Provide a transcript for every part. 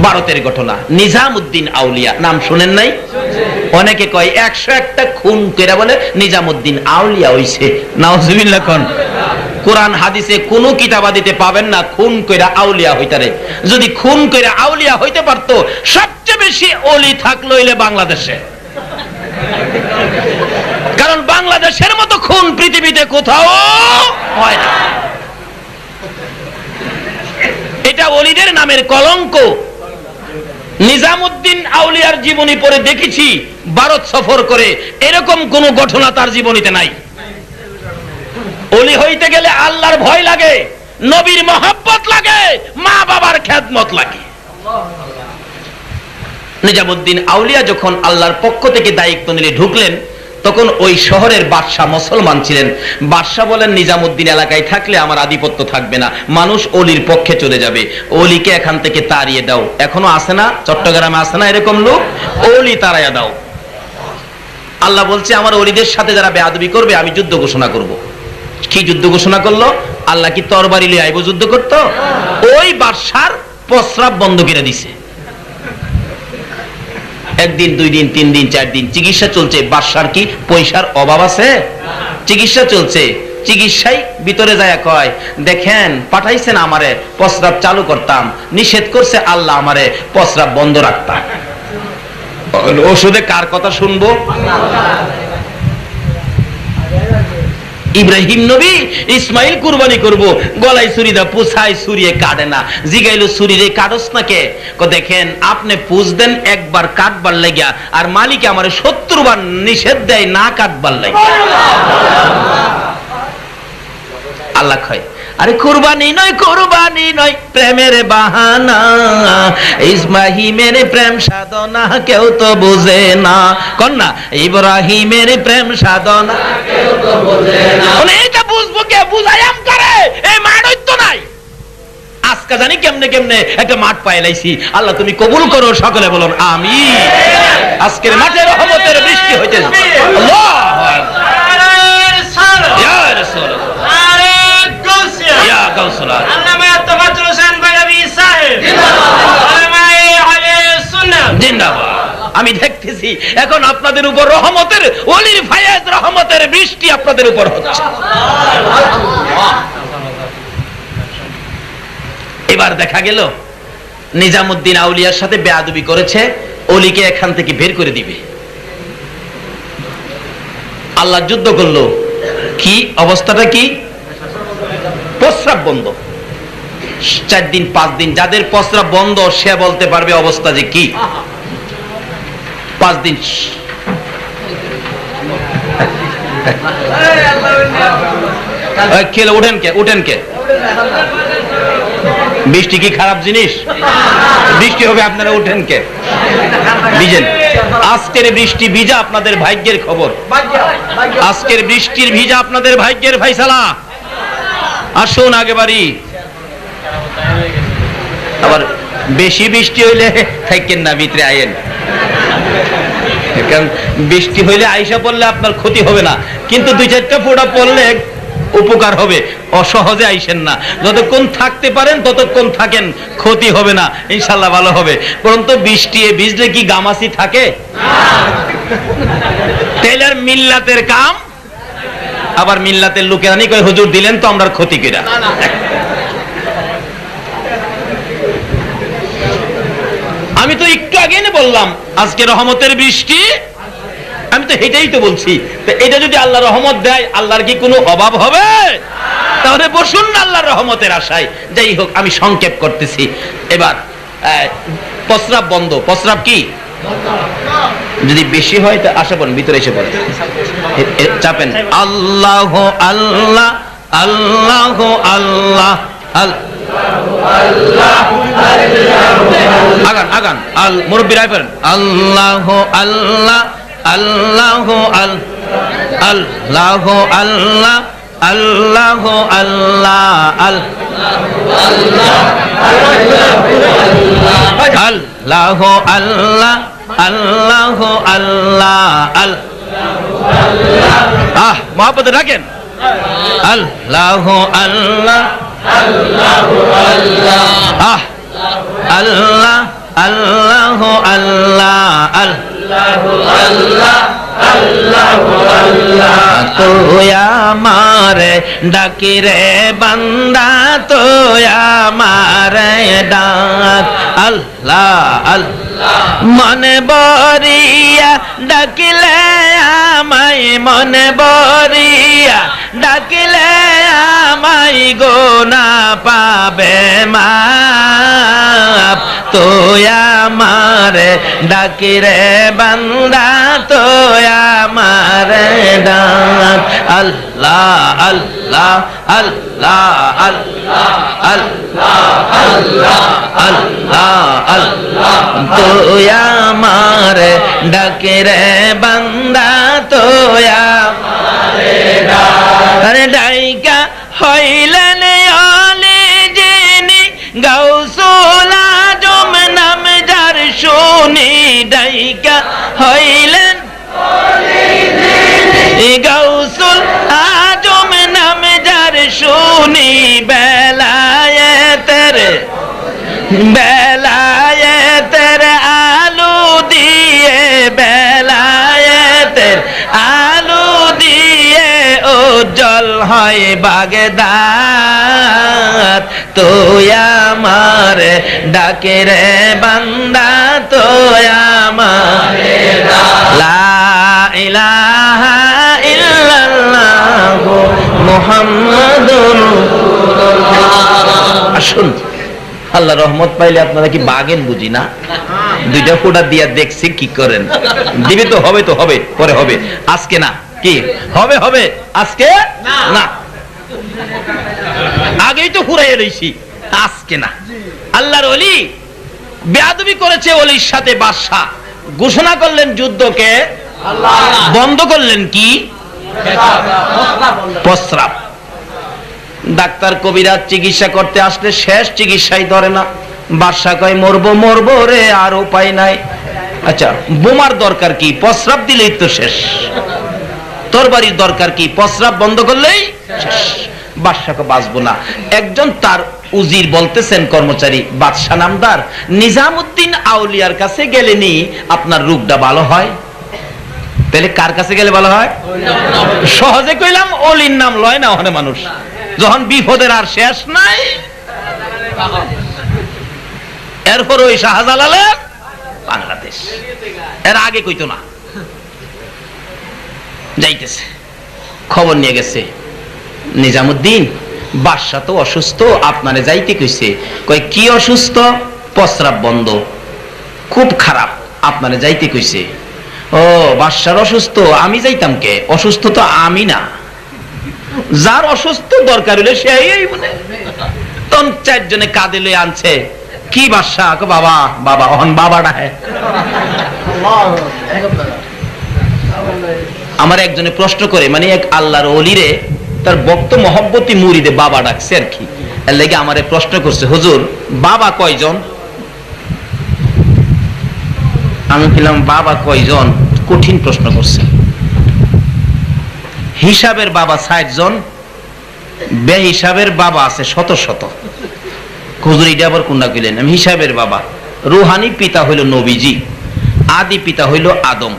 ভারতের ঘটনা। নিজামুদ্দিন আউলিয়া নাম শুনেন নাই? অনেকে কয় 101টা খুন কইরা বলে নিজামুদ্দিন আউলিয়া হইছে। নাউজুবিল্লাহ কোন। কোরআন হাদিসে কোন কিতাবাদিতে পাবেন না খুন কইরা আউলিয়া হইতারে। যদি খুন কইরা আউলিয়া হইতে পারতো, সবচেয়ে বেশি ওলি থাকলো হইলে বাংলাদেশে। কারণ বাংলাদেশের মতো খুন পৃথিবীতে কোথাও হয় না। এটা ওলিদের নামের কলঙ্ক। নিজামুদ্দিন আউলিয়ার জীবনী পড়ে দেখেছি, ভারত সফর করে এরকম কোন ঘটনা তার জীবনীতে নাই। ওলি হইতে গেলে আল্লাহর ভয় লাগে, নবীর মহব্বত লাগে, মা বাবার খেদমত লাগে। নিজামুদ্দিন আউলিয়া যখন আল্লাহর পক্ষ থেকে দায়িত্ব নিয়ে ঢুকলেন, তখন ওই শহরের বাদশাহ মুসলমান ছিলেন। বাদশাহ বলেন, নিজামুদ্দিন এলাকায় থাকলে আমার আধিপত্য থাকবে না, মানুষ ওলির পক্ষে চলে যাবে, ওলিকে এখান থেকে তাড়িয়ে দাও। এখনো আছে না, চট্টগ্রামে আছে না এরকম লোক? ওলি তাড়াইয়া দাও। আল্লাহ বলছে, আমার ওলিদের সাথে যারা বেয়াদবি করবে আমি যুদ্ধ ঘোষণা করব। কি যুদ্ধ ঘোষণা করলো? আল্লাহ কি তরবারি লিয়ে আইব যুদ্ধ করতো? ওই বাদশার প্রস্রাব বন্ধ করে দিছে। একদিন, 2 দিন, 3 দিন, 4 দিন চিকিৎসা চলছে। বাদশার কি পয়সার অভাব আছে? চিকিৎসা চলছে। চিকিৎসায় ভিতরে যায় কয়, দেখেন পাঠাইছেন আমারে প্রস্রাব চালু করতাম, নিষেধ করছে আল্লাহ আমারে প্রস্রাব বন্ধ রাখতাম। ওষুধে কার কথা শুনবো? ইব্রাহিম নবী ইসমাইল কুরবানি করব, গলায় ছুরি দা পুছায় ছুরিয়ে কাটে না। জিগাইলো, ছুরিরে কাটস না কে? দেখেন আপনি পুছ দেন একবার কাটবার লাগিয়া, আর মালিক আমারে 70 বার নিষেধ দেয় না কাটবার লাগিয়া। আল্লাহ কয়, আরে কুরবানি নয় প্রেমের বাহানা, ইসমাহিমের প্রেম সাধনা কেউ তো বুঝে না। কন্যা ইব্রাহিমের প্রেম সাধনা কেউ তো বুঝে না। এটা বুঝবো কে? বুঝাইয়াম করে এই মাঠ তো নাই। আজকে জানি কেমনে কেমনে একটা মাঠ পাইলাইছি। আল্লাহ তুমি কবুল করো, সকলে বলুন আমিন। আজকের মাঠে রহমতের বৃষ্টি হইতেছে। আল্লাহু আকবার। ইয়া রাসূলুল্লাহ, আমি দেখতেছি এখন আপনাদের উপর রহমতের ওলির ফায়েজ, রহমতের বৃষ্টি আপনাদের উপর হচ্ছে। এবার দেখা গেল নিজামুদ্দিন আউলিয়ার সাথে বেয়াদবি করেছে, ওলিকে এখান থেকে বের করে দিবে। আল্লাহ যুদ্ধ করলো। কি অবস্থাটা? কি প্রস্রাব বন্ধ। 4 দিন 5 দিন যাদের প্রস্রাব বন্ধ সে বলতে পারবে অবস্থা যে কি। 5 দিন খেলে উঠেন কে? বৃষ্টি কি খারাপ জিনিস? বৃষ্টি হবে, আপনারা উঠেন কে? ভিজেন। আজকের বৃষ্টি ভিজা আপনাদের ভাগ্যের খবর। আজকের বৃষ্টির ভিজা আপনাদের ভাগ্যের ফয়সালা। আসুন আগে বাড়ি। আবার বেশি বৃষ্টি হইলে থাকেন না, ভিতরে আইয়েন। কারণ বৃষ্টি হইলে আইসা পড়লে আপনার ক্ষতি হবে না, কিন্তু 2-4টা ফোঁটা পড়লে উপকার হবে। অসহজে আইসেন না, যতক্ষণ থাকতে পারেন ততক্ষণ থাকেন, ক্ষতি হবে না, ইনশাল্লাহ ভালো হবে। পরন্তু বৃষ্টি ভিজলে কি গামাসি থাকে? টেলার মিল্লাতের কাম। আবার মিল্লাতের লোকেরা নি কয়, হুজুর দিলেন তো আমরা ক্ষতি কিনা। আমি তো একটু আগে বললাম আজকে রহমতের বৃষ্টি, আমি তো এটাই তো বলছি। এটা যদি আল্লাহ রহমত দেয়, আল্লাহর কি কোনো অভাব হবে? তাহলে বসুন না আল্লাহর রহমতের আশায়। যাই হোক, আমি সংক্ষেপ করতেছি। এবার প্রস্রাব বন্ধ। প্রস্রাব কি যদি বেশি হয় তা আশা করেন ভিতরে এসে পড়ে চাপেন। আল্লাহ আল্লাহ আল্লাহ আল্লাহ আগান আগান আল মুরব্বী রায় পড়েন। আল্লাহ আল্লাহ আল্লাহ আল্লাহ আল্লাহ আল্লাহ আল্লাহ আল্লাহ আল্লাহ আল্লাহ আল্লাহ আহ মহব্বতে রাখেন। আল্লাহ আল্লাহ আল্লাহ আল্লাহ আল্লাহ আল্লাহ আল্লাহ তুই আমারে ডাকি রে বান্দা, তুই আমারে ডাক। আল্লাহ আল্লাহ মনে বরিয়া ডাকিলে আমায়, মনে বরিয়া ডাকিলে আমায় গোনা পাবে মাপ। তুই আমারে ডাকি রে বান্দা, তুই আমারে ডাক। আল্লাহ আল্লাহ আল্লাহ আল্লাহ আল্লাহ আল্লাহ আল্লাহ তুই আমারে ডাকি রে বান্দা, তুই আমারে ডাক। আরে ডাইকা হইলেন আলী যিনি, গাউসুল আজম নাম যার শুনি। ডাইকা হইলেন গাউসুল আজম নাম যার শুনি। বেলায়েতের আলু দিয়ে, বেলায়েতের আলু দিয়ে উজ্জ্বল হয় বাগদাদ। তুই আমারে ডাকে রে বান্দা, তুই আমারে ডাক। লা ইলাহা ইল্লাল্লাহ মুহাম্মাদুর রাসূলুল্লাহ। আসুন, আল্লাহ রহমত পাইলে আপনারা কি বাগেন বুঝি না? দুইটা ফোঁটা দিয়া দেখছি কি করেন। দিবে তো হবে, তো হবে, পরে হবে, আজকে না। কি হবে? হবে আজকে না, আগেই তো ফুরাইয়া রইছি, আজকে না। আল্লাহর ওলি বেয়াদবি করেছে ওলির সাথে বাদশা, ঘোষণা করলেন যুদ্ধকে, বন্ধ করলেন কি? প্রস্রাব। ডাক্তার কবিরাজ চিকিৎসা করতে আসলে শেষ চিকিৎসাই ধরে না। বাদশা কয় মরবো মরবো রে, আর উপায় নাই। আচ্ছা, বোমার দরকার কি? প্রস্রাব দিলেই তো শেষ। তরবারির দরকার কি? প্রস্রাব বন্ধ করলেই শেষ। বাদশাকে বাঁচবো না। একজন তার উজির বলতেছেন, কর্মচারী বাদশা নামদার, নিজামুদ্দিন আউলিয়ার কাছে গেলেনি আপনার রোগটা ভালো হয়। তাহলে কার কাছে গেলে ভালো হয়? সহজে কইলাম, অলির নাম লয় না ওখানে মানুষ, যখন বিপদের আর শেষ নাই। এরপর ওই শাহজালালের বাংলাদেশ, এর আগে কইতো না। যাইতেছে, খবর নিয়ে গেছে, নিজামুদ্দিন বাদশা তো অসুস্থ, আপনারে যাইতে কইছে। কয় কি অসুস্থ? প্রস্রাব বন্ধ, খুব খারাপ, আপনারে যাইতে কইছে। ও বাদশার অসুস্থ, আমি যাইতাম কে? অসুস্থ তো আমি না, যার অসুস্থ দরকার হলে সে বলে। তখন চারজনে কাঁদে লয়ে আনছে। কি বাদশা? বাবা বাবা, অহন বাবা ডাহে। আমার একজনে প্রশ্ন করে, মানে এক আল্লাহর ওলিরে তার ভক্ত মহব্বতী মুরিদে বাবা ডাকছে আর কি। এর লেগে আমারে প্রশ্ন করছে, হুজুর বাবা কয়জন? আমি বললাম বাবা কয়জন? কঠিন প্রশ্ন করছে। হিসাবের বাবা 60 জন, বে হিসাবের বাবা আছে শত শত। হুজুর এটা আবার কোনটা কইলেন? আমি হিসাবের বাবা। রুহানি পিতা হইল নবীজি, আদি পিতা হইল আদম,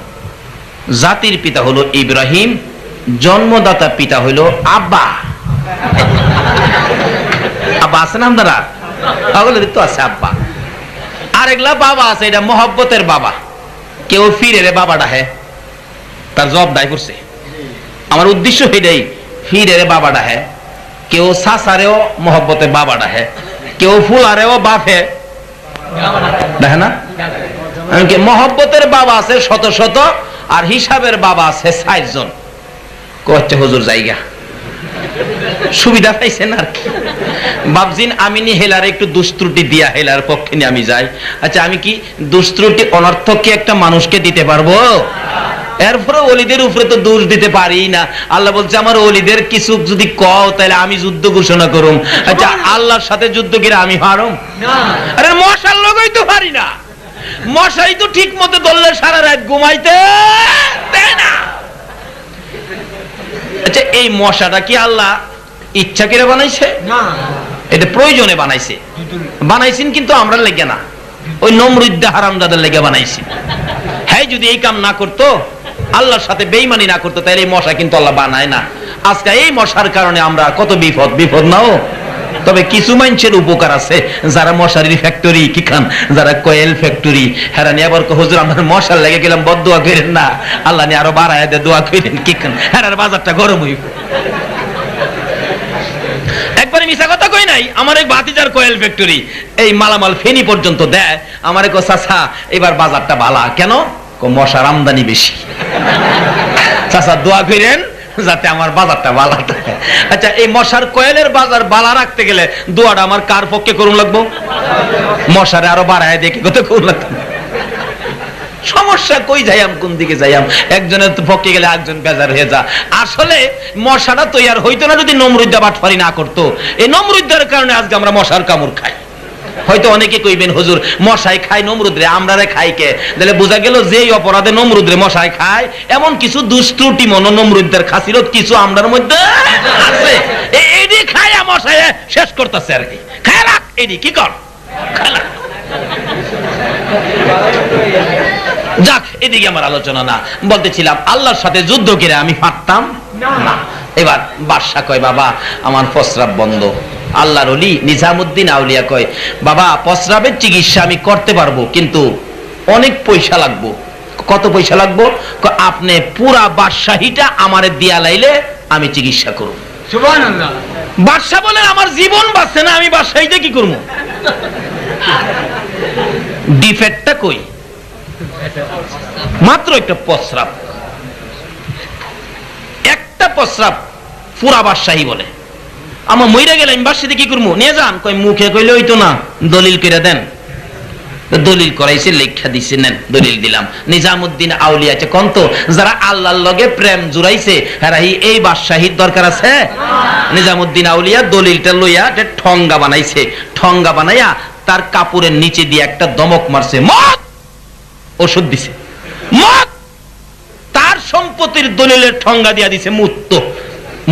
জাতির পিতা হলো ইব্রাহিম, জন্মদাতা পিতা হইল আব্বা। আব্বা আছে না আপনারা? পাগলের তো আছে আব্বা। আরেকলা বাবা আছে, এটা মহব্বতের বাবা। কেউ ফিরে রে বাবা ডাহে, তার জব দায় করছে। আমার উদ্দেশ্য এটাই, ফিরে রে বাবা ডাহে। কেউ সাসারেও মহব্বতে বাবা ডাহে, কেউ ফুলারেও বাপে দেখে না। মহব্বতের বাবা আছে শত শত, আর হিসাবের বাবা আছে 60 জন। কচ্ছে হুজুর জায়গা সুবিধা পাইছেন আর কি। বাবজিন আমি নি হেলার একটু দুষ্ত্রুটি দিয়া, হেলার পক্ষে নিয়ে আমি যাই। আচ্ছা, আমি কি দুষ্ত্রুটি অনর্থক কি একটা মানুষকে দিতে পারবো? এরপরে ওলিদের উপরে তো দোষ দিতে পারি না। আল্লাহ বলছে আমার ওলিদের কিছু যদি কও তাহলে আমি যুদ্ধ ঘোষণা করুম। আচ্ছা, আল্লাহর সাথে যুদ্ধ করে আমি হারুম? আরে মশার লগই তো পারি না। মশাই তো ঠিক মতো ধরলে সারা রাত ঘুমাইতে দেয় না। আচ্ছা, এই মশাটা কি আল্লাহ ইচ্ছা করে বানাইছে? না, এটা প্রয়োজনে বানাইছে। বানাইছেন কিন্তু আমরা লেগে না। ওই নমরুদ্দা হারামজাদার লেগে বানাইছি। হ্যাঁ, যদি এই কাম না করতো, আল্লাহর সাথে বেঈমানি না করতো, তাহলে এই মশা কিন্তু আল্লাহ বানায় না। আজকে এই মশার কারণে আমরা কত বিপদ নাও। তবে কিছু মানুষের উপকার আছে, যারা মশারির ফ্যাক্টরি কি খান, যারা কয়েল ফ্যাক্টরি, হেরানি আবার হুজুর আমরা মশার লেগে গেলাম, বদদোয়া করেন না, আল্লাহ নিয়ে আরো বাড়ায় দে, দোয়া করেন কি খান, হেরার বাজারটা গরম হইব। একবারে মিছা কথা কই নাই, আমার এক ভাতিজার কয়েল ফ্যাক্টরি, এই মালামাল ফেনী পর্যন্ত দেয়। আমারে কো চাচা এবার বাজারটা বালা কেন? মশার আমদানি বেশি। চাচা দোয়া করেন যাতে আমার বাজারটা বালা থাকে। আচ্ছা, এই মশার কয়েলের বাজার বালা রাখতে গেলে দোয়াটা আমার কার পক্ষে করুন লাগবো? মশারে আরো বাড়ায় দেখে কত করুন লাগবে। সমস্যা কই যাইয়াম, কোন দিকে যাইয়াম? একজনের পক্ষে গেলে একজন বেজার হয়ে যা। আসলে মশাটা তৈয়ার হইতো না যদি নমরুদ্দা বাটফারি না করতো। এই নমরুদ্দার কারণে আজকে আমরা মশার কামড় খাই। হয়তো অনেকে কইবেন হুজুর মশাই খায় নমরুদরে, আমরারে খাই কে? তাহলে বোঝা গেল যেই অপরাধে নমরুদরে মশাই খায়, এমন কিছু দুষ্ত্রুটি মন নমরুদের খাসিরত কিছু আমরার মধ্যে আছে। এডি খায়া মশাই শেষ করতেছে আর কি। খায় রাখ এডি, কি কর খালা। যাক, এদিকে আমার আলোচনা না। বলতেছিলাম আল্লাহর সাথে যুদ্ধ করে আমি পারতাম না। এবার বাদশা কয় বাবা আমার প্রস্রাব বন্ধ। আল্লাহর ওলি নিজামুদ্দিন আউলিয়া কয় বাবা প্রস্রাবের চিকিৎসা আমি করতে পারবো, কিন্তু অনেক পয়সা লাগবো। কত পয়সা লাগবো? আপনি পুরা বাদশাহীটা আমারে দিয়া লাইলে আমি চিকিৎসা করব। সুবহানাল্লাহ। বাদশা বলে আমার জীবন বাঁচছে না, আমি বাদশাহীতে কি করবো? ডিফেক্টটা কই? মাত্র একটা প্রস্রাব, একটা প্রস্রাব পুরা বাদশাহী বলে। আমার মইরা গেলে আমি বাদশাহীতে কি করবো? নিয়ে যান। কই মুখে কইলে হইতো না, দলিল করে দেন। দলিল করাইছে, লেখা দিছে, নেন দলিল দিলাম। নিজামুদ্দিন আউলিয়া আছে কন্ত যারা আল্লাহর লগে প্রেম জুড়াইছে, হেরাহি এই বাদশাহীর দরকার আছে? নিজামুদ্দিন আউলিয়া দলিলটা লইয়া ঠঙ্গা বানাইছে। ঠঙ্গা বানাইয়া তার কাপড়ের নিচে দিয়ে একটা দমক মারছে, মত ওষুধ দিছে, মত। তার সম্পত্তির দলিলের ঠঙ্গা দিয়া দিছে মুত।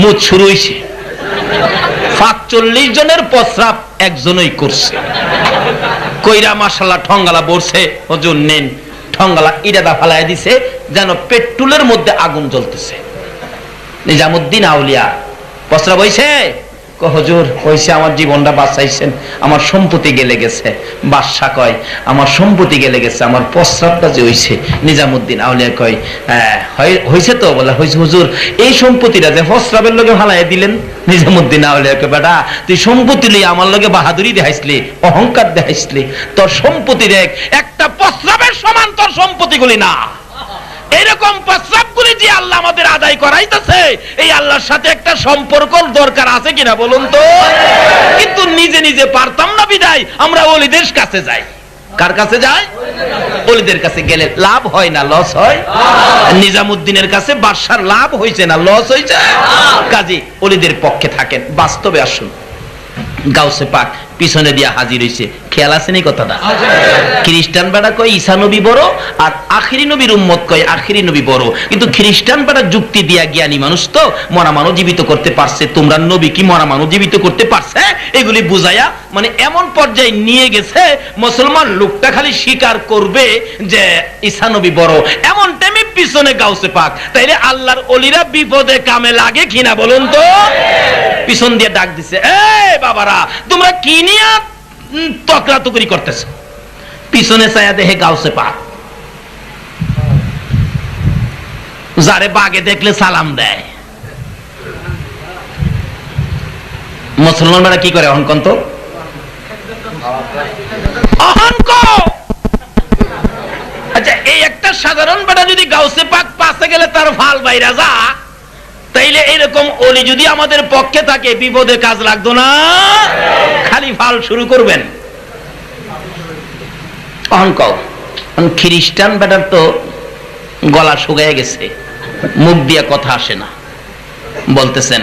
মুত শুরু হইছে। ৪৫ জনের প্রস্রাব একজনই করছে। কইরা মাশাআল্লাহ ঠঙ্গালা বলছে, হুজুর নেন। ঠঙ্গালা ইরাদা ফালায় দিছে যেন পেট্রোলের মধ্যে আগুন জ্বলতেছে। নিজামুদ্দিন আউলিয়া প্রস্রাব হইছে, হুজুর হইছে, আমার জীবনটা বাঁচাইছেন, আমার সম্পত্তি গেলে গেছে। বাদশা কয় আমার সম্পত্তি গেলে গেছে, আমার প্রস্রাবটা যে হইছে। নিজামুদ্দিন আউলিয়া কয় হইছে তো? বলে হইছে হুজুর। এই সম্পত্তিটা যে প্রস্রাবের লগে ফালাইয়া দিলেন। নিজামুদ্দিন আউলিয়া কয় বেটা তুই সম্পত্তি লই আমার লগে বাহাদুরি দেখাইছলি, অহংকার দেখাইছলি। তোর সম্পত্তির একটা প্রস্রাবের সমান তোর সম্পত্তিগুলি না। এরকম প্রস্রাবগুলি যে আল্লাহ আমাদের আদায় করাইতেছে, এই আল্লাহর সাথে একটা সম্পর্ক দরকার আছে কিনা বলুন তো? কিন্তু নিজে নিজে পারতাম না বিদায় আমরা ওলিদের কাছে যাই। কার কাছে যাই? ওলিদের কাছে গেলে লাভ হয় না লস হয়? নিজামুদ্দিনের কাছে বাদশার লাভ হয়েছে না লস হয়েছে? কাজী ওলিদের পক্ষে থাকেন। বাস্তবে আসুন, গাউসে পাক পিছনে দিয়া হাজির হইছে। খেয়াল আছে নি কথাটা? খ্রিস্টান বেড়া কয় ঈসা নবী বড়, আর আখিরি নবীর উম্মত কয় আখিরি নবী বড়। কিন্তু খ্রিস্টান বেড়া যুক্তি দিয়া জ্ঞানী মানুষ তো, মরা মানুষ জীবিত করতে পারছে। তোমরা নবী কি মরা মানুষ জীবিত করতে পারছে? এগুলি বুঝাইয়া মানে এমন পর্যায়ে নিয়ে গেছে মুসলমান লোকটা খালি স্বীকার করবে যে ঈসা নবী বড়। এমন টাইমে পিছনে গাউসে পাক। তাইলে আল্লাহর ওলিরা বিপদে কামে লাগে কিনা বলুন তো? পিছন দিয়ে ডাক দিছে, এই বাবারা তোমরা কি নিয়ে তকরাতকরি করতেছে? পিছনে চায়া দেখে গাউসে পাক। যারে বাগে দেখলে সালাম দেয়। মুসলমানরা কি করে অহংকন? তো অহংক। আচ্ছা, এই একটা সাধারণ বেটা যদি গাউসে পাক পাশে গেলে তার ফাল বাইরা যা, তাইলে এরকম ওলি যদি আমাদের পক্ষে থাকে বিপদে কাজ লাগতো না, খালি ফাল শুরু করবেন। অহংকার। খ্রিস্টান বেটার তো গলা শুকায় গেছে, মুখ দিয়া কথা আসে না। বলতেছেন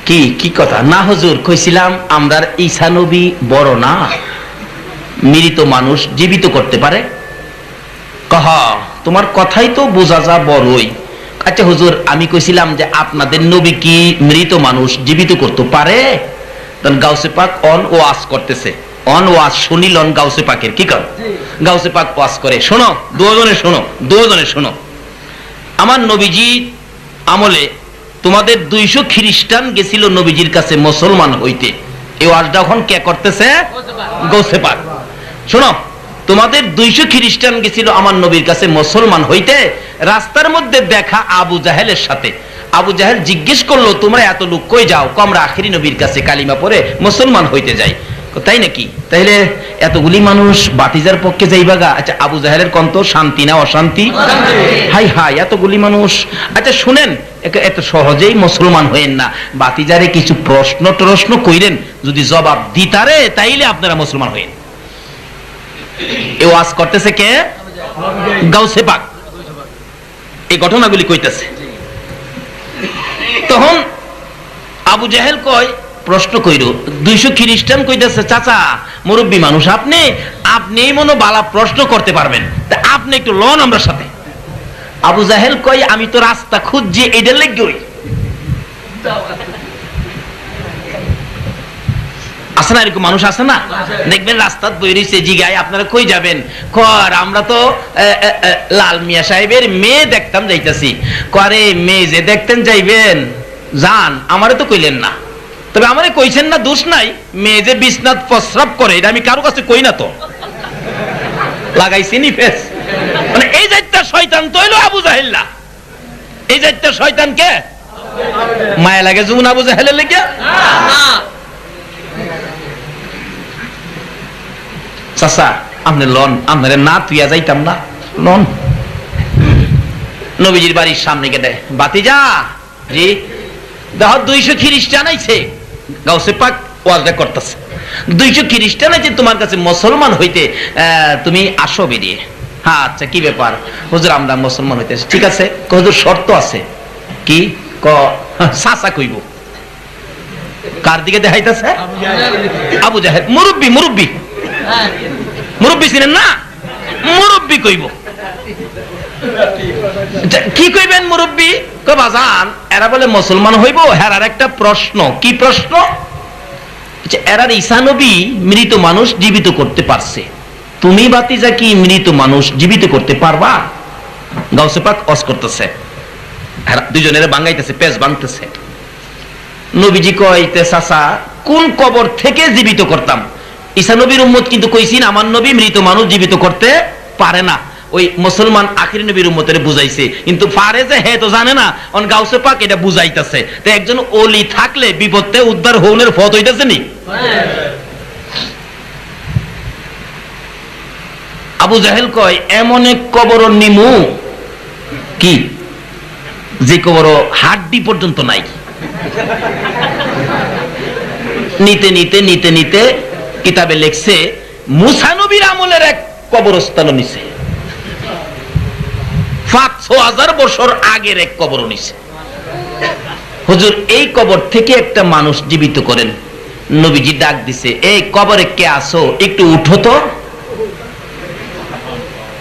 কি কি কথা? না হুজুর কইছিলাম আমরার ঈসা নবী বড় না, মৃত মানুষ জীবিত করতে পারে। কহা তোমার কথাই তো বোঝা যা বড়ই। আচ্ছা হুজুর আমি কইছিলাম যে আপনাদের নবী কি মৃত মানুষ জীবিত করতে পারে? তখন গাউসে পাক অন ও আস করতেছে, অন ওয়াজ শুনিলন গাউসে পাকের, কি কর গাউসে পাক ওয়াজ করে, শোনো দুজনে শোনো। আমার নবীজি আমলে তোমাদের 200 খ্রিস্টান গেছিল নবীজির কাছে মুসলমান হইতে। এই ওয়াজটা এখন কে করতেছে? গাউসে পাক। শোনো, তোমাদের 200 খ্রিস্টান গেছিল আমার নবীর কাছে মুসলমান হইতে। রাস্তার মধ্যে দেখা আবু জাহেলের সাথে। আবু জাহেল জিজ্ঞেস করলো, তোমরা এত লোক কই যাও? আমরা আখিরি নবীর কাছে কালিমা পড়ে মুসলমান হইতে যাই। তাই নাকি? তাইলে এতগুলি মানুষ বাতিজার পক্ষে যাইবাগা? আচ্ছা, আবু জাহেলের কন্ত শান্তি না অশান্তি? হাই হাই, এতগুলি মানুষ। আচ্ছা শুনেন, এত সহজেই মুসলমান হইেন না, বাতিজারে কিছু প্রশ্ন কইরেন, যদি জবাব দিতারে তাইলে আপনারা মুসলমান হইেন। এ ওয়াজ করতেছে কে? গাউসে পাক। এই ঘটনাগুলি কইতেছে। তখন আবু জাহেল কয়, প্রশ্ন কইর, 200 খ্রিস্টান কইতেছে, চাচা মুরব্বী মানুষ আপনি মনে বালা প্রশ্ন করতে পারবেন, তা আপনি একটু লন আমরা সাথে। আবু জাহেল কয়, আমি তো রাস্তা খুঁজছি, এইটা লেগে আছে না, এরকম মানুষ আছে না? দেখবেন রাস্তাত বই রইছে, জিগায় আপনারা কই যাবেন? কর আমরা তো লাল মিয়া সাহেবের মেয়ে দেখতাম যাইতাছি। করে মেয়ে যে দেখতেন যাইবেন, যান, আমারে তো কইলেন না। তবে আমারে কইছেন না, দোষ নাই। মেয়ে যে বিছনাত প্রস্রাব করে, এটা আমি কারো কাছে কই না তো, লাগাইছি নি ফেস। মানে এই যাইতা শয়তান তো হইলো আবু জাহেল না। এই যাইতা শয়তান কে? মায়া লাগে যেমন আবু জাহেলের লেগে? চাচা আপনি লন, আপনারে না তুইয়া যাইতাম না, লন। নবীজির বাড়ির সামনে গেলে, বাতিজা জি দেখো 200 খ্রিস্টান আইছে। গাউসে পাক ওয়াজটা করতেছে, 200 খ্রিস্টান আইছে তোমার কাছে মুসলমান হইতে, তুমি আসো বেরিয়ে। হ্যাঁ আচ্ছা, কি ব্যাপার? হুজুর আমরা মুসলমান হইতে। ঠিক আছে, হুজুর শর্ত আছে। কি? চাচা কইব। কার দিকে দেখাইতেছে? আবু জাহেল। মুরব্বী ছিলেন না? মুরব্বী কইব। কি কইবেন মুরব্বী? বাজান এরা বলে মুসলমান হইব, হেরার একটা প্রশ্ন। কি প্রশ্ন? এরার ঈসা নবী মৃত মানুষ জীবিত করতে পারছে, তুমি বাতিজা কি মৃত মানুষ জীবিত করতে পারবা? গাউসে পাক ওয়াজ করতেছে, দুজনের বাঙ্গাইতেছে, পেজ ভাঙতেছে। নবীজি কইতে, চাচা কোন কবর থেকে জীবিত করতাম? ঈসা নবীর উম্মত কিন্তু কইছিন আমার নবী মৃত মানুষ জীবিত করতে পারে না। ওই মুসলমান আখিরি নবীর উম্মতের বুঝাইছে, কিন্তু পারে যে হে তো জানে না। অন গাউসে পাক এটা বুঝাইতেছে। তো একজন ওলি থাকলে বিপদে উদ্ধার হওয়ার পথ হইতাছে নি? আবু জাহেল কয়, এমন এক কবর নিমু কি যে কবর হাড্ডি পর্যন্ত নাই। নিতে নিতে নিতে নিতে কিতাবে লেখছে, মুসা নবীর আমলের এক কবরস্থান নিছে, ৫০০০ বছর আগের এক কবর নিছে। হুজুর এই কবর থেকে একটা মানুষ জীবিত করেন। নবীজি ডাক দিছে, এই কবরে কে আসো, একটু উঠো তো।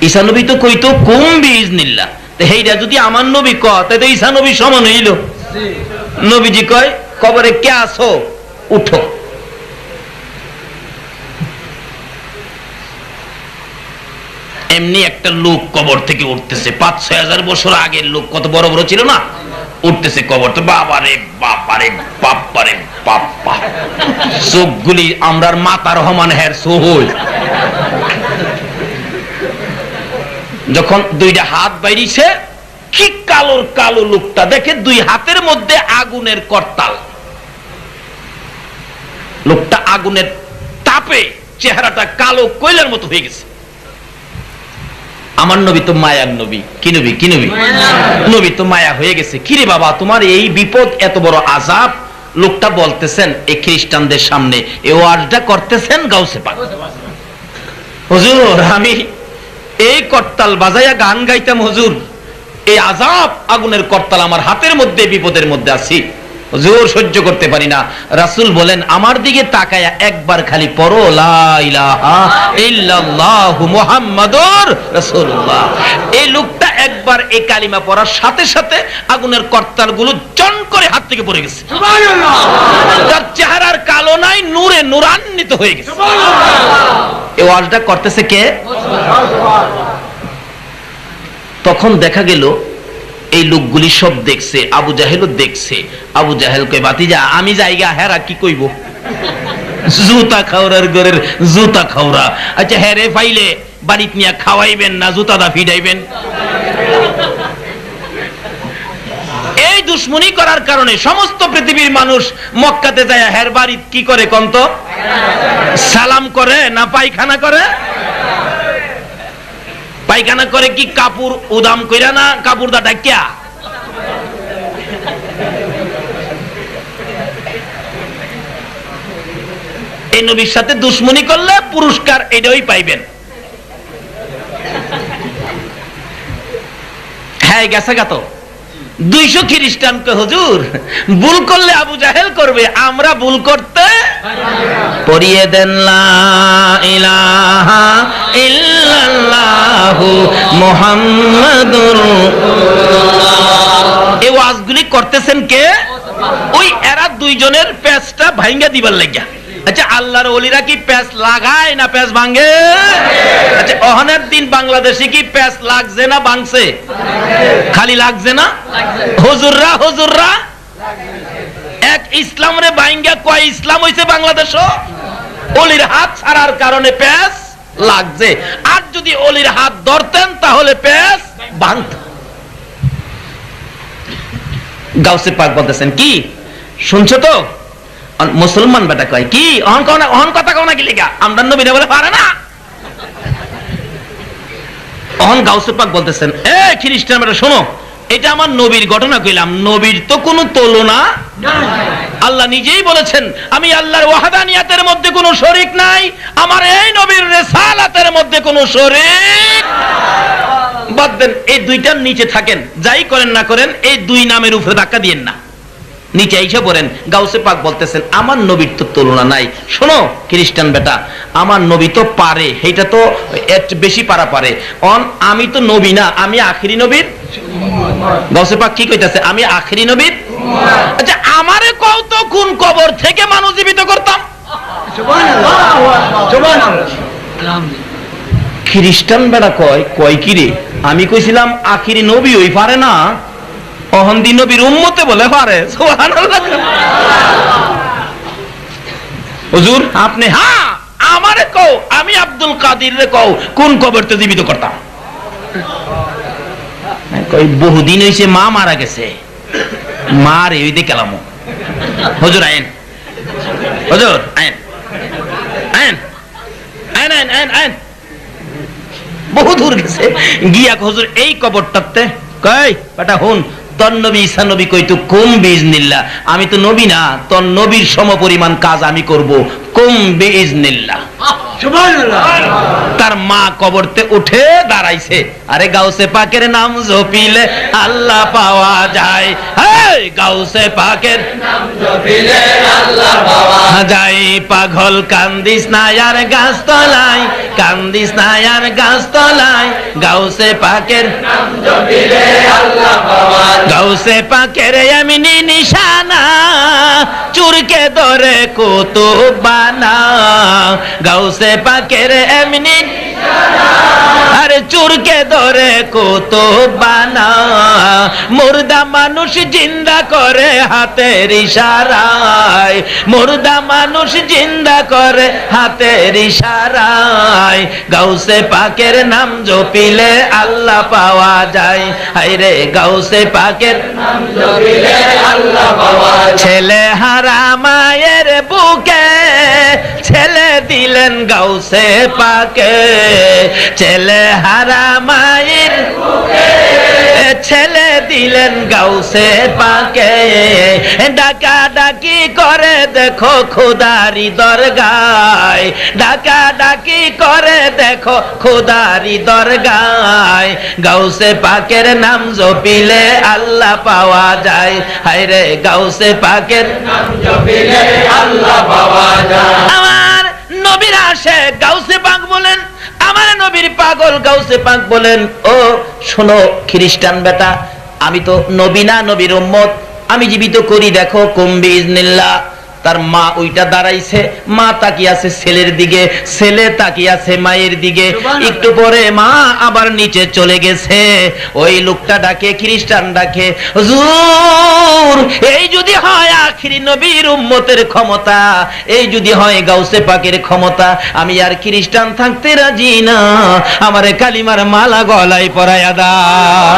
ঈসা নবী তো কইতো কুম বিইজনিল্লাহ, তো হেইটা যদি আমার নবী কয় তাই তো ঈসা নবী সমান হইল। নবীজি কয়, কবরে কে আসো, উঠো। এমনি একটা লোক কবর থেকে উঠতেছে, ৫-৬ বছর আগের লোক, কত বড় বড় ছিল না, উঠতেছে কবর। তো বাবারে বাবারে বাপারে বাপ্পা, চোখগুলি আমরার মাতার সমান হের সোহল। যখন দুইটা হাত বাইরিছে, কি কালোর কালো লোকটা দেখে, দুই হাতের মধ্যে আগুনের করতাল। লোকটা আগুনের তাপে চেহারাটা কালো কয়লার মতো হয়ে গেছে। আমার নবী তো মায়ার নবী। কি নবী? কি নবী? নবী তো মায়া হয়ে গেছে। কিরে বাবা তোমার এই বিপদ, এত বড় আযাব? লোকটা বলতেছেন এই খ্রিস্টানদের সামনে, এই ওয়াজটা করতেছেন গাউসে পাক। হুজুর আমি এই করতাল বাজাইয়া গান গাইতাম, হুজুর এই আযাব আগুনের করতাল আমার হাতের মধ্যে, বিপদের মধ্যে আছি। হুজুর সহ্য করতে পারি না। রাসূল বলেন আমার দিকে তাকায়া একবার খালি পড়ো লা ইলাহা ইল্লাল্লাহু মুহাম্মাদুর রাসূলুল্লাহ। এই লোকটা একবার এই কালিমা পড়ার সাথে সাথে আগুনের কর্তালগুলো জন করে হাত থেকে পড়ে গেছে। সুবহানাল্লাহ। তার চেহারার কালো নাই, নূরে নূরান্বিত হয়ে গেছে। সুবহানাল্লাহ। এই ওয়াজটা করতেছে কে? তখন দেখা গেল এই লোকগুলি সব দেখছে, আবু জাহেলও দেখছে। আবু জাহেল কই বাতিজা আমি জায়গা হেরা কি কইব, জুতা খাওরার ঘরের জুতা খাওরা। আচ্ছা হেরে ফাইলে বাড়িতে নিয়ে খাওয়াইবেন না জুতাটা ফিডাইবেন? এই দুশ্মনী করার কারণে সমস্ত পৃথিবীর মানুষ মক্কাতে যায় হের বাড়িত কি করে কন্ত? সালাম করে না পায়খানা করে? পায়খানা করে কি কাপড় উদাম কইরা না কাপড় দা ডাকিয়া? এই নবীর সাথে দুশ্মনী করলে পুরস্কার এটাই পাইবেন। হ্যাঁ গেছে গা তো 200 খ্রিস্টানকে হুজুর ভুল করলে আবু জাহেল করবে, আমরা ভুল করতে পড়িয়ে দেন লা ইলাহা ইল্লাল্লাহু মুহাম্মাদুর রাসূলুল্লাহ। এই ওয়াজগুলি করতেছেন কে? ওই এরা দুইজনের প্যাচটা ভাঙ্গা দিবার লাগিয়া। আচ্ছা আল্লাহর ওলিরা কি প্যাচ লাগায় না প্যাচ ভাঙে? আচ্ছা অহনের দিন বাংলাদেশে কি প্যাচ লাগছে না ভাঙছে? খালি লাগছে না? হুজুররা হুজুররা এক ইসলাম রে ভাঙ্গা কয় ইসলাম হইছে বাংলাদেশ? ওলির হাত ছাড়ার কারণে প্যাচ লাগছে। আর যদি ওলির হাত ধরতেন তাহলে প্যাচ ভাঙত। গাউসে পাক বলতেছেন কি শুনছো তো? মুসলমান বেটা কয় কি অহন কথা কও না কি লিগা? আমরা নবীরা বলে পারে না। অহন গাউসে পাক বলতেছেন এ খ্রিস্টান বেটা শোনো, এটা আমার নবীর ঘটনা কইলাম, নবীর তো কোনো তুলনা নাই। আল্লাহ নিজেই বলেছেন আমি আল্লাহর ওয়াহদানিয়াতের মধ্যে কোনো শরীক নাই, আমার এই নবীর রিসালাতের মধ্যে কোনো শরীক। বাদ দেন এই দুইটার নিচে থাকেন, যাই করেন না করেন এই দুই নামের উপরে ধাক্কা দিয়েন না, নিচে এসে পড়েন। গাউসে পাক বলতেছেন আমার নবীর তো তুলনা নাই। শোনো খ্রিস্টান বেটা, আমার নবী তো পারে, এইটা তো একটু বেশি পারা পারে। আমি তো নবী না, আমি আখিরি নবীর। গাউসে পাক কি কইতাছে? আমি আখিরি নবীর। আচ্ছা আমারে কও তো কোন কবর থেকে মানুষ জীবিত করতাম? সুবহানাল্লাহ সুবহানাল্লাহ। খ্রিস্টান বেটা কয় কি রে? আমি কইছিলাম আখিরি নবী ওই পারে না, অহন্দি নবীর উম্মতে বলে পারে। সুবহানাল্লাহ। হুজুর আপনি হ্যাঁ আমারে কও, আমি আব্দুল কাদির রে কও কোন কবরতে জীবিত করতাম? কই বহুদিন হইছে মা মারা গেছে, মা রে ওই দেখলাম। হুজুর আইন, হুজুর আইন আইন আইন আইন আইন আইন। বহু দূর গেছে গিয়া হুজুর এই কবরটাতে কই বেটা হুন তোর নবী ঈসা নবী কইতো কুম বিইজনিল্লাহ, আমি তো নবী না, তোর নবীর সমপরিমাণ কাজ আমি করব, কুম বিইজনিল্লাহ। সুবহানাল্লাহ। তার মা কবরতে উঠে দাঁড়াইছে। আরে গাউসে পাকের নাম জপিলে আল্লাহ পাওয়া যায়, এই গাউসে পাকের নাম জপিলে আল্লাহ পাওয়া যায়। পাগল কান্দিস না আর গাছ তলায়, কান্দিস না আর গাছ তলায়, গাউসে পাকের নাম জপিলে আল্লাহ পাওয়া যায়। গাউসে পাকের এমনি নিশানা চুরকে ধরে কুতুব বানা, গাউসে পাকের এমনি নিশানা আরে চুরকে ধরে কুতুব বানা। মুর্দা মানুষ জিন্দা করে হাতের ইশারায়, মুর্দা মানুষ জিন্দা করে হাতের ইশারায়। গাউসে পাকের নাম জপিলে আল্লাহ পাওয়া যায়, হায়রে গাউসে পাকের নাম জপিলে আল্লাহ পাওয়া যায়। ছেলে হারা মায়ের বুকে ছেলে দিলেন গাউসে পাকে, ছেলে হারা মায়ের বুকে ছেলে দিলেন গাউসে পাকে, ডাকা ডাকি করে দেখো খোদারি দরগায়, ডাকা ডাকি করে দেখো খোদারি দরগায়, গাউসে পাকের নাম জপিলে আল্লাহ পাওয়া যায়, হায়রে গাউসে পাকের নাম জপিলে আল্লাহ পাওয়া যায়। আমার নবীর আশিক গাউসে পাক বলেন, আমার নবীর পাগল গাউসে পাক বলেন, ও শোনো খ্রিস্টান বেটা, আমি তো নবী না, নবীর উম্মত, আমি জীবিত করি দেখো কুম্বি ইজনিল্লাহ। তার মা ওইটা দাঁড়াইছে, মা তাকিয়ে আছে ছেলের দিকে, ছেলে তাকিয়ে আছে মায়ের দিকে, একটু পরে মা আবার নিচে চলে গেছে। ওই লোকটা ডাকে, খ্রিস্টান ডাকে, হুজুর এই যদি হয় আখিরি নবীর উম্মতের ক্ষমতা, এই যদি হয় গাউসে পাকের ক্ষমতা, আমি আর খ্রিস্টান থাকতে রাজি না, আমারে কালিমার মালা গলায় পরায়া দাও।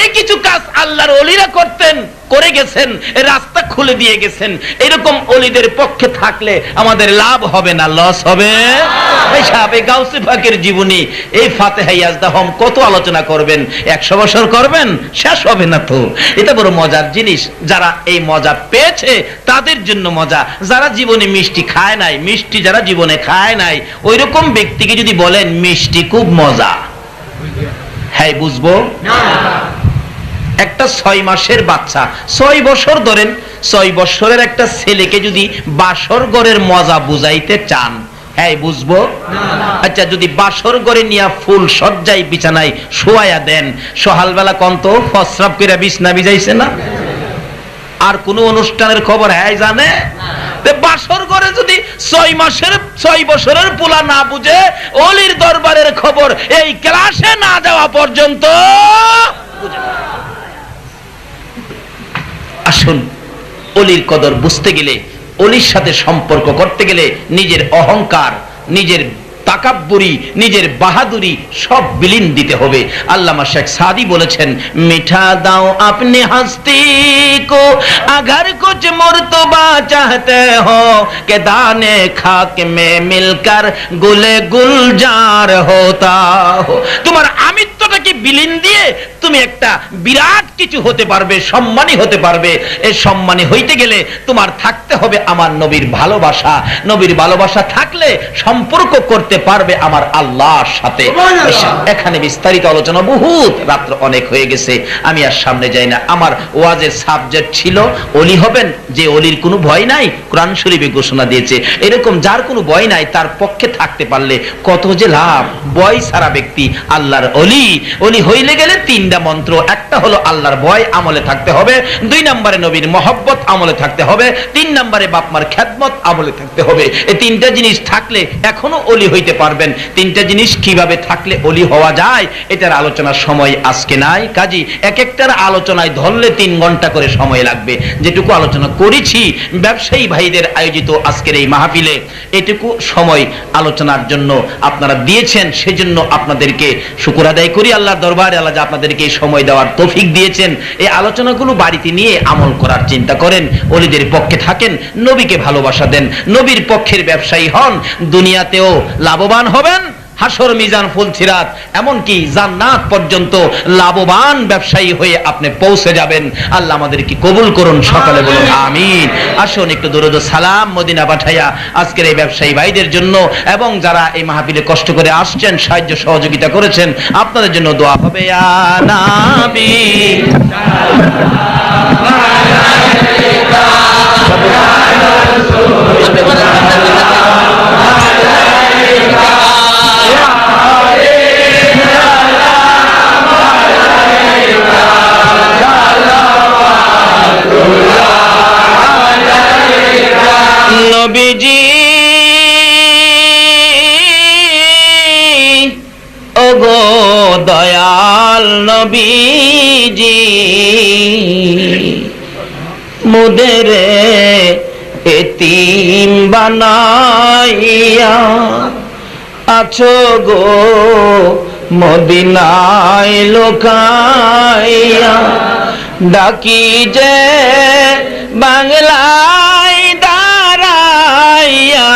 এই কিছু কাজ আল্লাহর ওলিরা করতেন, করে গেছেন, রাস্তা খুলে দিয়ে গেছেন। এরকম ওলিদের পক্ষে থাকলে আমাদের লাভ হবে না, লস হবে। এই সাহাবে গাউসে পাকের জীবনী, এই ফাতিহা ইয়াজদাহম কত আলোচনা করবেন, 100 বছর করবেন, শেষ হবে না তো। এটা বড় মজার জিনিস, যারা এই মজা পেয়েছে তাদের জন্য মজা। যারা জীবনে মিষ্টি খায় নাই, মিষ্টি যারা জীবনে খায় নাই, ওই রকম ব্যক্তিকে যদি বলেন মিষ্টি খুব মজা, হ্যাঁ বুঝবো না। একটা 6 মাসের বাচ্চা, 6 বছর ধরেন, 6 বছরের একটা ছেলেকে যদি বাসর ঘরের মজা বুঝাইতে চান, হ্যাঁ বুঝবো না। আচ্ছা যদি বাসর ঘরে নিয়ে ফুল সজ্জায় বিছানায় শোয়ায়া দেন, সকালবেলা কন্ত ফসরাব করে বিছনা ভিজাইছে না? আর কোন অনুষ্ঠানের খবর হ্যাঁ জানে? বাসর ঘরে যদি 6 মাসের 6 বছরের পোলা না বুঝে, ওলির দরবারের খবর এই ক্লাসে না যাওয়া পর্যন্ত বুঝে না। আসুন, অলির কদর বুঝতে গেলে, অলির সাথে সম্পর্ক করতে গেলে নিজের অহংকার, নিজের তাকাব্বুরি, নিজের বাহাদুরি সব বিলীন দিতে হবে। আল্লামা শেখ সাদি বলেছেন, মিঠা দাও আপনি হস্তি কো अगर कुछ मर्तबा चाहते हो कि दाने खाक में मिलकर गुले गुलजार होता हो। তোমার আমিত্বটাকে বিলীন দিয়ে তুমি একটা বিরাট কিছু হতে পারবে, সম্মানী হতে পারবে। এই সম্মানী হইতে গেলে তোমার থাকতে হবে আমার নবীর ভালোবাসা। নবীর ভালোবাসা থাকলে সম্পর্ক করতে পারবে আমার আল্লাহর সাথে। এখানে বিস্তারিত আলোচনা বহুত, রাত্র অনেক হয়ে গেছে, আমি আর সামনে যাই না। আমার ওয়াজের সাবজেক্ট ছিল ওলি হবেন, যে ওলির কোনো ভয় নাই, কোরআন শরীফে ঘোষণা দিয়েছে। এরকম যার কোনো ভয় নাই তার পক্ষে থাকতে পারলে কত যে লাভ। ভয় ছাড়া ব্যক্তি আল্লাহর ওলি। ওলি হইলে গেলে 3টা মন্ত্র, একটা হলো আল্লাহর ভয় আমলে থাকতে হবে, 2 নম্বরে নবীর মহব্বত আমলে থাকতে হবে, 3 নম্বরে বাপমার খেদমত আমলে থাকতে হবে। এই 3টা জিনিস থাকলে এখনো ওলি হইতে পারবেন। 3টা জিনিস কিভাবে থাকলে ওলি হওয়া যায়, এটার আলোচনার সময় আজকে নাই। কাজী এক একটার আলোচনায় ধরলে 3 ঘন্টা করে সময় লাগবে। যেটুকু আলোচনা করেছি ব্যবসায়ী ভাইদের আয়োজিত আজকের এই মাহফিলে, এটুকু সময় আলোচনার জন্য আপনারা দিয়েছেন, সেজন্য আপনাদেরকে শুকর আদায় করি আল্লাহর দরবারে। আল্লাহ যা আপনাদেরকে এই সময় দেওয়ার তৌফিক দিয়েছেন, এই আলোচনাগুলো বাড়িতে নিয়ে আমল করার চিন্তা করেন, ওলিদের পক্ষে থাকেন, নবীকে ভালোবাসা দেন, নবীর পক্ষের ব্যবসায়ী হন, দুনিয়াতেও লাভবান হবেন, হাসর মিজান ফুলছিরাত এমনকি জান্নাত পর্যন্ত লাভবান ব্যবসায়ী হয়ে আপনি পৌঁছে যাবেন। আল্লাহ আমাদেরকে কবুল করুন, সকালে বলুন আমিন। আসুন একটু দরুদ ও সালাম মদিনা পাঠাইয়া আজকের এই ব্যবসায়ী ভাইদের জন্য এবং যারা এই মাহফিলে কষ্ট করে আসছেন, সাহায্য সহযোগিতা করেছেন, আপনাদের জন্য দোয়া হবে। ইয়া নবী নবীজি ওগো দয়াল নবীজি, মুদের এতিম বানাইয়া আছো গো মদিনায় লোকাইয়া, ডাকি যে বাংলায় দাঁড়াইয়া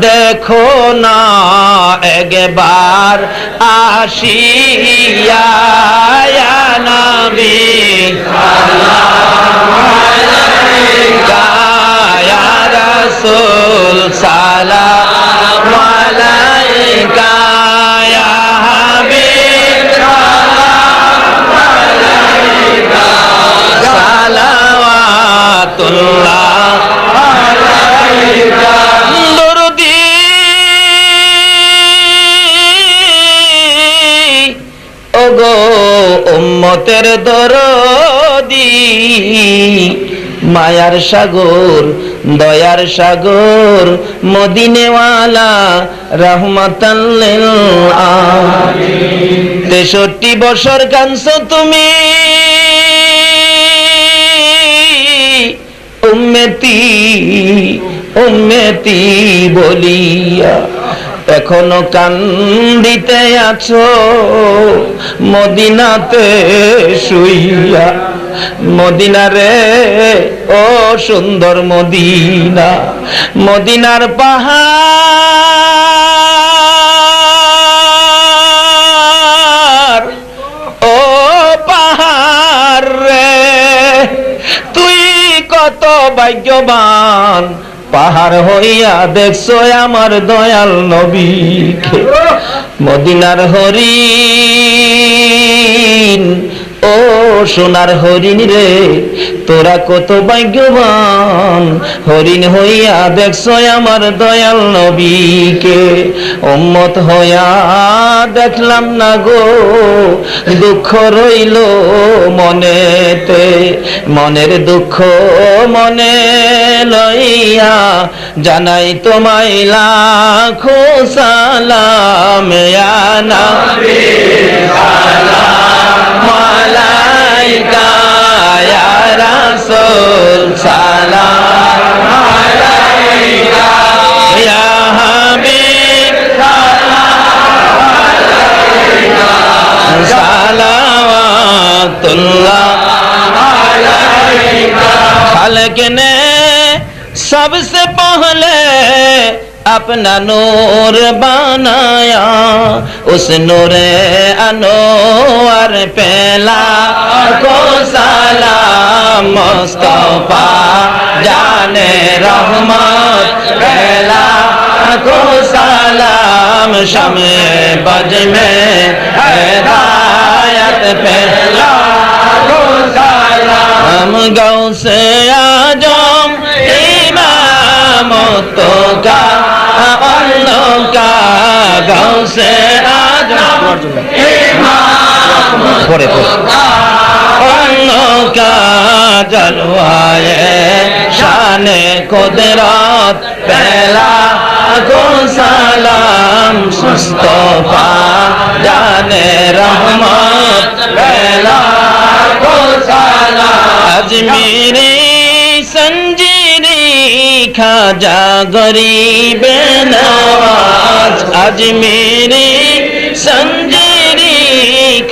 দেখো না একবার আসিয়া ইয়া নবী সালাম আলাইকা ইয়া রাসূল সালাম আলাইকা ইয়া হাবিব সালাম আলাইকা সালাওয়াতুল্লাহ আলাইকা দরুদি ওগো উম্মতের দরদি মায়ার সাগর দয়ার সাগর মদিনেওয়ালা রহমাতাল লিল আলামিন 63 বছর কাঁদছো তুমি উম্মতি উম্মতি বলিয়া এখনো কান্দিতে আছো মদিনাতে শুইয়া মদিনা রে ও সুন্দর মদিনা মদিনার পাহাড় ও পাহাড় রে তুই কত ভাগ্যবান পাহাড় হইয়া দেখছো আমার দয়াল নবীকে মদিনার হরিণ ও সোনার হরিণ রে তোরা কত ভাগ্যবান হরিণ হইয়া দেখছো আমার দয়াল নবীকে উম্মত হইয়া দেখলাম না গো দুঃখ রইল মনেতে মনের দুঃখ মনে লইয়া জানাই তোমায় লাখো সালাম ইয়া নবী সালাম আলাইকা ইয়া রাসূল সালাম আলাইকা ইয়া হাবিব সালাম আলাইকা সালাওয়াতুল্লাহ আলাইকা খালক ने सबसे पहले अपना नूर बनाया उस नूरे अनवर पहला को सलाम मुस्तफा जाने रहमत पहला को सलाम शमे बज में हिदायत पहला को सलाम गौसे आजम इमाम तो का का गौसे आजम इमाम का जलवाए शाने कुदरत पहला को सलाम मुस्तफा जाने रहमत पहला को सलाम अजमेरी संजीरी खाजा गरीब नवाज अजमेरी संजीरी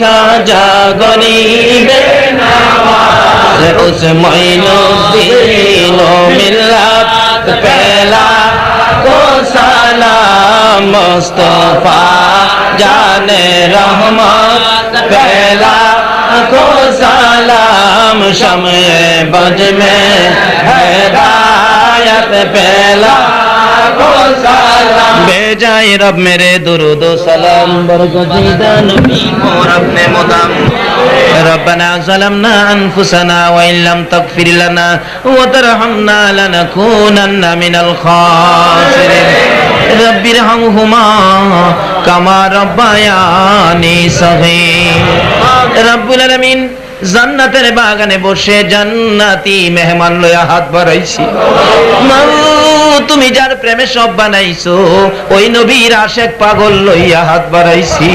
खाजा गरीब नवाज उस मोइनुद्दीन मिल्लत पहला को सलाम मुस्तफा जाने रहमत पहला को सलाम शमे बज में हिदायत पहला को सलाम बेजाए रब मेरे दुरूद सलाम बरकतीदा नबी और अपने मुदाम रब्बना ज़लमना अनफुसना व इन लम तगफिर लना व तरहमना लनकूनन्ना मिनल खासिरिन रब्बिरहमहुमा कमा रब्बायानी सगीर रब्बुल आलामीन জান্নাতের বাগানে বসে জান্নাতি মেহমান লয়া হাত বাড়াইছি তুমি যার প্রেমে সব বানাইছো ওই নবীর আশিক পাগল লইয়া হাত বাড়াইছি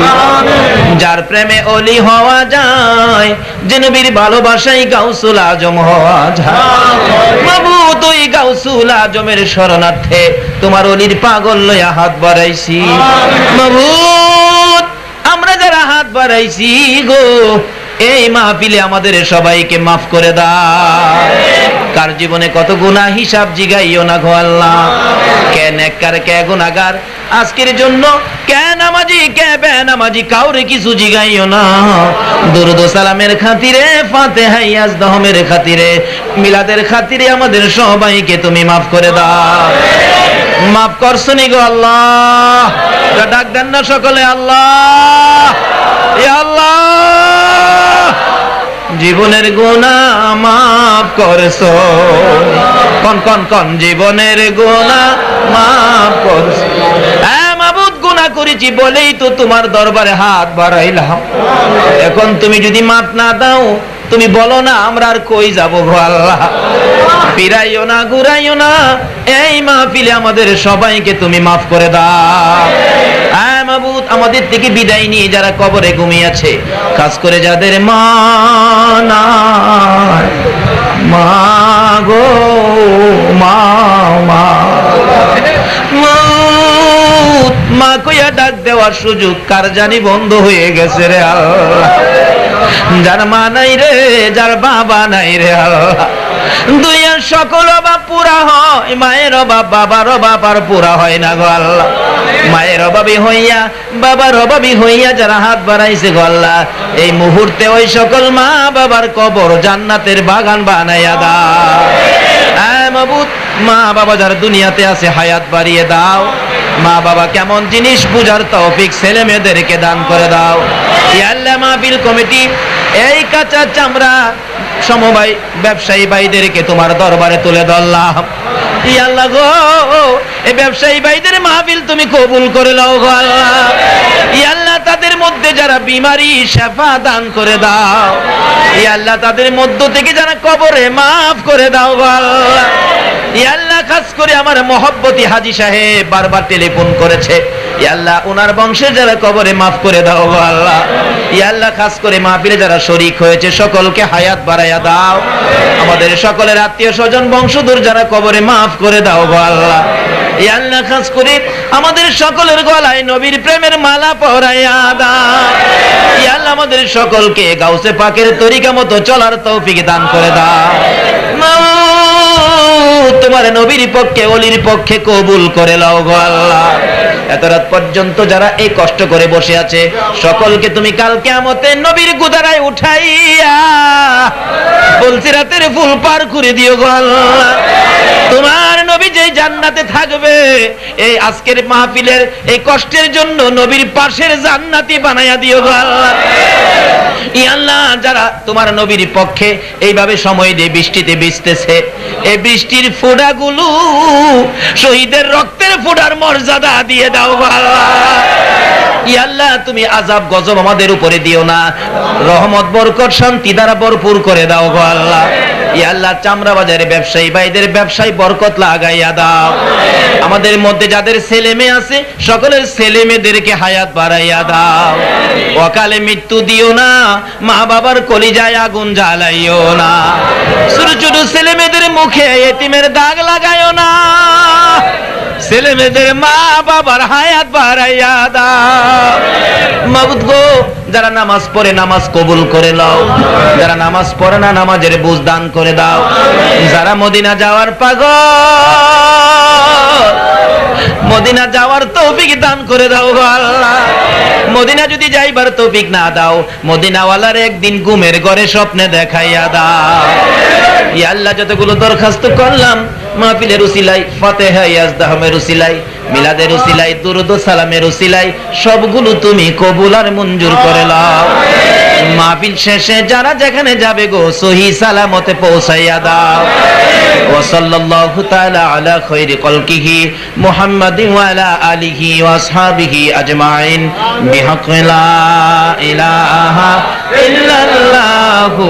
যার প্রেমে ওলি হওয়া যায় যে নবীর ভালোবাসায় গাউসুল আজম হওয়া যায় মাবুদ ওই গাউসুল আজমের শরণার্থে তোমার ওলির পাগল লইয়া হাত বাড়াইছি মাবুদ আমরা যারা হাত বাড়াইছি গো এই মাহফিলে আমাদের সবাইকে মাফ করে দাও কার জীবনে কত গুনাহ হিসাব জিগাইও না গো আল্লাহ। কে নেককার কে গুনাহগার আজকের জন্য কে নামাজি কে বেনামাজি কাউরে কিছু জিগাইও না। দুরূদ ও সালামের খাতিরে, ফাতিহা ইয়াজদাহমের খাতিরে, মিলাদের খাতিরে আমাদের সবাইকে তুমি মাফ করে দাও। মাফ করছনি গো আল্লাহ। ডাক দেন না সকলে আল্লাহ, ইয়া আল্লাহ। জীবনের গুনাহ মাফ করছো, কোন কোন কোন জীবনের গুনাহ মাফ করছো। মাবুদ গুনাহ করেছি বলেই তো তোমার দরবারে হাত বাড়াইলাম। এখন তুমি যদি মাফ না দাও, তুমি বলো না আমরা আর কই যাব গো আল্লাহ। ফিরাইও না ঘুরাইও না, এই মাহফিলে আমাদের সবাইকে তুমি মাফ করে দাও। মাবুদ আমাদের থেকে বিদায় নিয়ে যারা কবরে ঘুমিয়ে আছে, খাস করে যাদের মা নাই, মা গো মা মা মা কইয়া ডাক দেওয়ার সুযোগ কার জানি বন্ধ হয়ে গেছে রে আল্লাহ। যার মা নাই রে, যার বাবা নাই রে আল্লাহ, দুইয়ের সকল অভাব পুরা হয়, মায়ের অভাব বাবার অভাব আর পুরা হয় না গো আল্লাহ। মায়ের অভাবী হইয়া বাবার অভাবী হইয়া যারা হাত বাড়াইছে গো আল্লাহ, এই মুহূর্তে ওই সকল মা বাবার কবর জান্নাতের বাগান বানাইয়া দাও। মাবুদ মা বাবা যারা দুনিয়াতে আছে হায়াত বাড়িয়ে দাও। মা বাবা কেমন জিনিস বুঝার তৌফিক ছেলে মেয়েদেরকে দান করে দাও। ইয়া আল্লাহ মাহফিল কমিটি এই কাঁচা চামড়া সমবায় ব্যবসায়ী ভাইদেরকে তোমার দরবারে তুলে ধরলাম। ইয়া আল্লাহ গো, এই ব্যবসায়ী ভাইদের মাহফিল তুমি কবুল করে নাও গো আল্লাহ। ইয়া আল্লাহ তাদের মধ্যে যারা বিমারি শিফা দান করে দাও। ইয়া আল্লাহ তাদের মধ্য থেকে যারা কবরে মাফ করে দাও গো আল্লাহ। ইয়া আল্লাহ খাস করে আমার মহব্বতী হাজী সাহেব বারবার টেলিফোন করেছে, ইয়া আল্লাহ ওনার বংশের যারা কবরে মাফ করে দাও গো আল্লাহ। ইয়া আল্লাহ খাস করে মাহফিলে যারা শরীক হয়েছে সকলকে হায়াত বাড়াইয়া দাও। আমাদের সকলের আত্মীয় স্বজন বংশধর যারা কবরে মাফ করে দাও গো আল্লাহ। ইয়া আল্লাহ খাস করে আমাদের সকলের গলায় নবীর প্রেমের মালা পরাইয়া দাও। ইয়া আল্লাহ আমাদের সকলকে গাউসে পাকের তরিকা মতো চলার তৌফিক দান করে দাও। তোমার নবীর পক্ষে ওলির পক্ষে কবুল করে নাও গো আল্লাহ। এত রাত পর্যন্ত যারা এই কষ্ট করে বসে আছে সকলকে তুমি কাল কিয়ামতে নবীর গুদারায় উঠাইয়া বলছি রাতের ফুল পার করে দিও গো আল্লাহ। তোমার নবী যেই জান্নাতে থাকবে, এই আজকের মাহফিলের এই কষ্টের জন্য নবীর পাশের জান্নাতি বানাইয়া দিও গো আল্লাহ। ইয়া আল্লাহ যারা তোমার নবীর পক্ষে এইভাবে সময় দিয়ে বৃষ্টিতে ভিজতেছে, এই বৃষ্টির ফোঁটাগুলো শহীদের রক্তের ফোঁটার মর্যাদা দিয়ে দাও গো আল্লাহ। ইয়া আল্লাহ তুমি আযাব গজব আমাদের উপরে দিও না, রহমত বরকত শান্তি দ্বারা ভরপুর করে দাও গো আল্লাহ। ইয়া আল্লাহ চামড়া বাজারে ব্যবসায়ী ভাইদের ব্যবসায় বরকত লাগাইয়া দাও। আমাদের মধ্যে যাদের ছেলে মেয়ে আছে সকলের ছেলে মেয়েদেরকে হায়াত বাড়াইয়া দাও। অকালে মৃত্যু দিও না, মা বাবার কলিজায় আগুন জ্বালাইও না, ছোট ছোট ছেলে মেয়েদের মুখে এতিমের দাগ লাগাইও না। ছেলে মেয়েদের মা বাবার হায়াত বাড়াইয়া দাও। মাবুদ গো যারা নামাজ পড়ে নামাজ কবুল করে নাও, যারা নামাজ পড়ে না নামাজের বুঝ দান করে দাও। যারা মদিনা যাওয়ার পাগল, মদিনা যাওয়ার তৌফিক দান করে দাও গো আল্লাহ। মদিনা যদি যাইবার তৌফিক না দাও, মদিনাওয়ালার একদিন ঘুমের ঘরে স্বপ্নে দেখাইয়া দাও। ইয়া আল্লাহ যতগুলো দরখাস্ত করলাম মাহফিলের উসিলাই, ফাতিহা ইয়াজদাহমের উসিলাই, মিলাদের উসিলাই, দুরূদ ও সালামের উসিলাই সবগুলো তুমি কবুল আর মঞ্জুর করে নাও। মাহফিল শেষে যারা যেখানে যাবে গো সহি সালামতে পৌঁছাইয়া দাও। ওয়া সাল্লাল্লাহু তাআলা আলা খায়রি খালকিহি মুহাম্মাদিন ওয়া আলা আলিহি ওয়া আসহাবিহি আজমাইন বিহাক্কি লা ইলাহা ইল্লাল্লাহু।